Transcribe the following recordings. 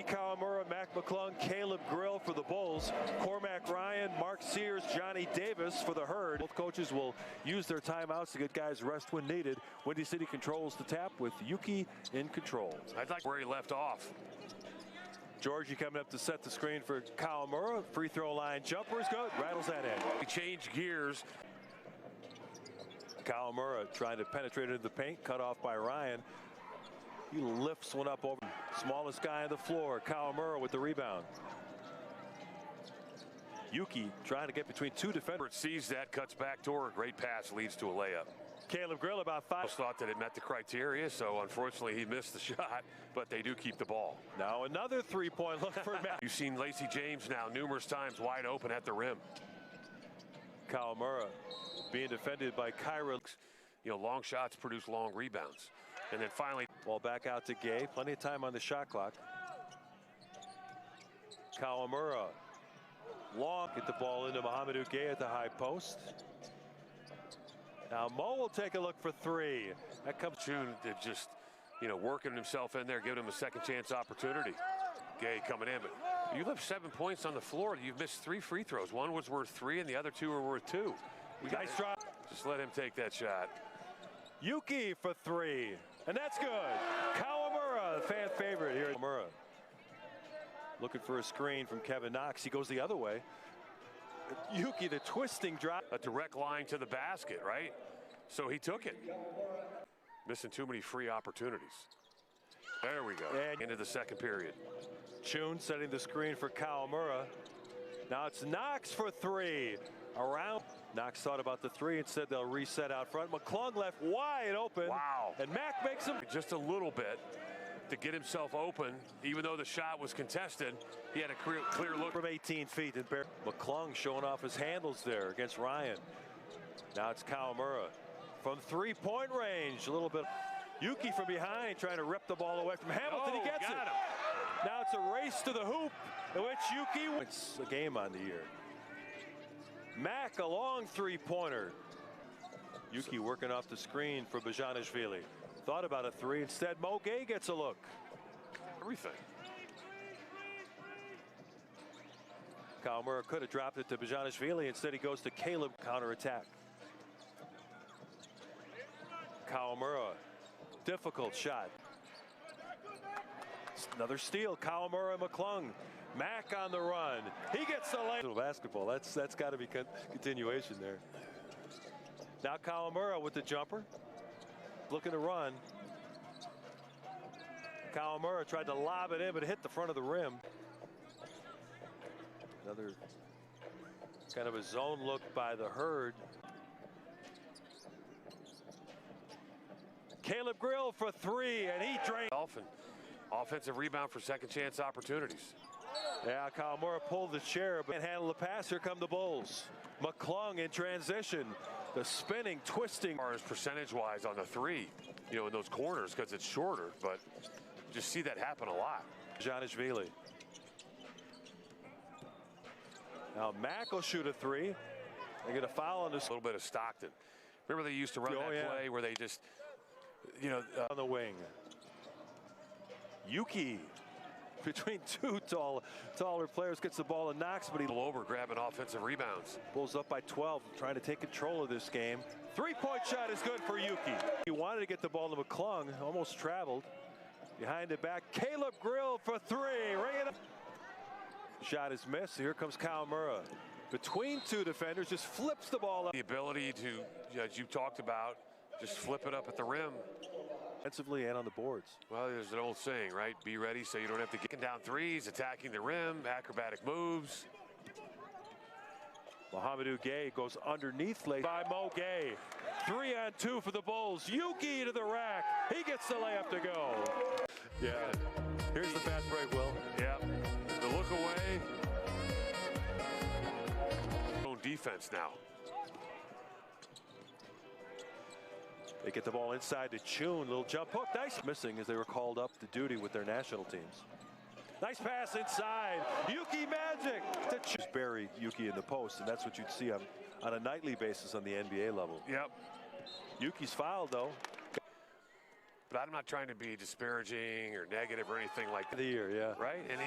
Yuki Kawamura, Mac McClung, Caleb Grill for the Bulls, Cormac Ryan, Mark Sears, Johnny Davis for the Herd. Both coaches will use their timeouts to get guys rest when needed. Windy City controls the tap with Yuki in control. I'd like where he left off. Georgie coming up to set the screen for Kawamura. Free throw line jumper is good. Rattles that in. We change gears. Kawamura trying to penetrate into the paint. Cut off by Ryan. He lifts one up over. Smallest guy on the floor. Kawamura with the rebound. Yuki trying to get between two defenders. Sees that, cuts back to her. Great pass leads to a layup. Caleb Grill about 5. Thought that it met the criteria, so unfortunately he missed the shot, but they do keep the ball. Now another three-point look for Matt. You've seen Lacey James now numerous times wide open at the rim. Kawamura being defended by Kyra. You know, long shots produce long rebounds. And then finally, ball back out to Gay. Plenty of time on the shot clock. Kawamura long, get the ball into Mohamedou Gay at the high post. Now Mo will take a look for three. That comes June, they're just, you know, working himself in there, giving him a second chance opportunity. Gay coming in, but you left 7 points on the floor. You've missed 3 free throws. One was worth 3 and the other 2 were worth 2. Nice drop. Just let him take that shot. Yuki for 3, and that's good. Kawamura, the fan favorite here. Kawamura looking for a screen from Kevin Knox. He goes the other way. Yuki, the twisting drop. A direct line to the basket, right? So he took it. Missing too many free opportunities. There we go. And into the second period. Chun setting the screen for Kawamura. Now it's Knox for 3. Around. Knox thought about the 3 and said they'll reset out front. McClung left wide open. Wow. And Mac makes him just a little bit to get himself open. Even though the shot was contested, he had a clear look from 18 feet. And McClung showing off his handles there against Ryan. Now it's Kawamura from 3-point range. A little bit. Yuki from behind trying to rip the ball away from Hamilton. He gets it. Now it's a race to the hoop in which Yuki wins a game on the year. Mac a long 3-pointer. Yuki working off the screen for Bajanishvili. Thought about a 3. Instead, Mo Gay gets a look. Everything. Kawamura could have dropped it to Bajanishvili. Instead, he goes to Caleb. Counterattack. Kawamura. Difficult shot. Another steal. Kawamura and McClung. Mac on the run. He gets the lane. Basketball. That's got to be continuation there. Now Kawamura with the jumper. Looking to run. Kawamura tried to lob it in, but hit the front of the rim. Another kind of a zone look by the Herd. Caleb Grill for 3, and he drained. Offensive rebound for second chance opportunities. Yeah, Kawamura pulled the chair, but can't handle the pass. Here come the Bulls. McClung in transition. The spinning, twisting. As far as percentage-wise on the 3, you know, in those corners because it's shorter, but you just see that happen a lot. Bajanishvili. Now Mac will shoot a 3. They get a foul on this. A little bit of Stockton. Remember they used to run that play where they just, you know, on the wing. Yuki between 2 taller players gets the ball to Knox, but he over grabbing offensive rebounds. Bulls up by 12, trying to take control of this game. 3-point shot is good for Yuki. He wanted to get the ball to McClung, almost traveled. Behind it back, Caleb Grill for 3. Ring it up. Shot is missed. Here comes Kawamura. Between 2 defenders, just flips the ball up. The ability to, as you talked about, just flip it up at the rim. Offensively and on the boards. Well, there's an old saying, right? Be ready so you don't have to get down 3s, attacking the rim, acrobatic moves. Mohamedou Gay goes underneath late by Mo Gay. 3-on-2 for the Bulls. Yuki to the rack. He gets the layup to go. Yeah. Here's the fast break, Will. Yeah. The look away. Own defense now. They get the ball inside to Chun. Little jump hook. Nice missing as they were called up to duty with their national teams. Nice pass inside. Yuki magic to Chun. Bury Yuki in the post, and that's what you'd see on a nightly basis on the NBA level. Yep. Yuki's fouled, though. But I'm not trying to be disparaging or negative or anything like that. The year, yeah. Right? And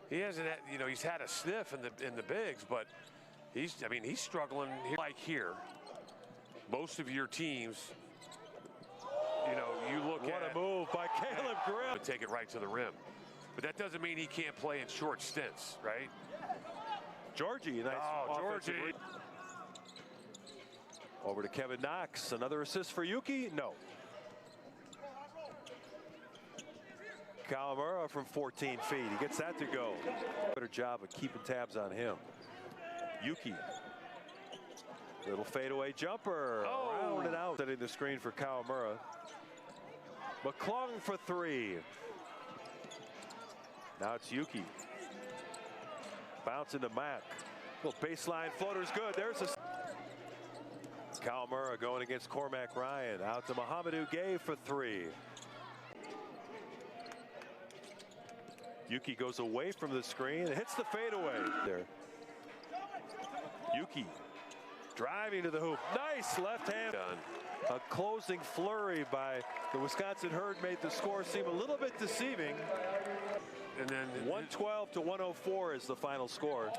he hasn't had, you know, he's had a sniff in the bigs, but he's struggling here. Like here, most of your teams, you know, you look at what a move by Caleb Grimm. And take it right to the rim. But that doesn't mean he can't play in short stints, right? Georgie, nice. Oh, Georgie. Over to Kevin Knox. Another assist for Yuki? No. Kawamura from 14 feet. He gets that to go. Better job of keeping tabs on him. Yuki. Little fadeaway jumper. Oh. Rounded out. Setting the screen for Kawamura. McClung for three. Now it's Yuki. Bouncing to Mack. Little baseline floater's good. There's a Kawamura going against Cormac Ryan. Out to Mohamedou Gay for three. Yuki goes away from the screen and hits the fadeaway. There. Yuki driving to the hoop. Nice left hand. A closing flurry by the Wisconsin Herd made the score seem a little bit deceiving. And then 112 to 104 is the final score.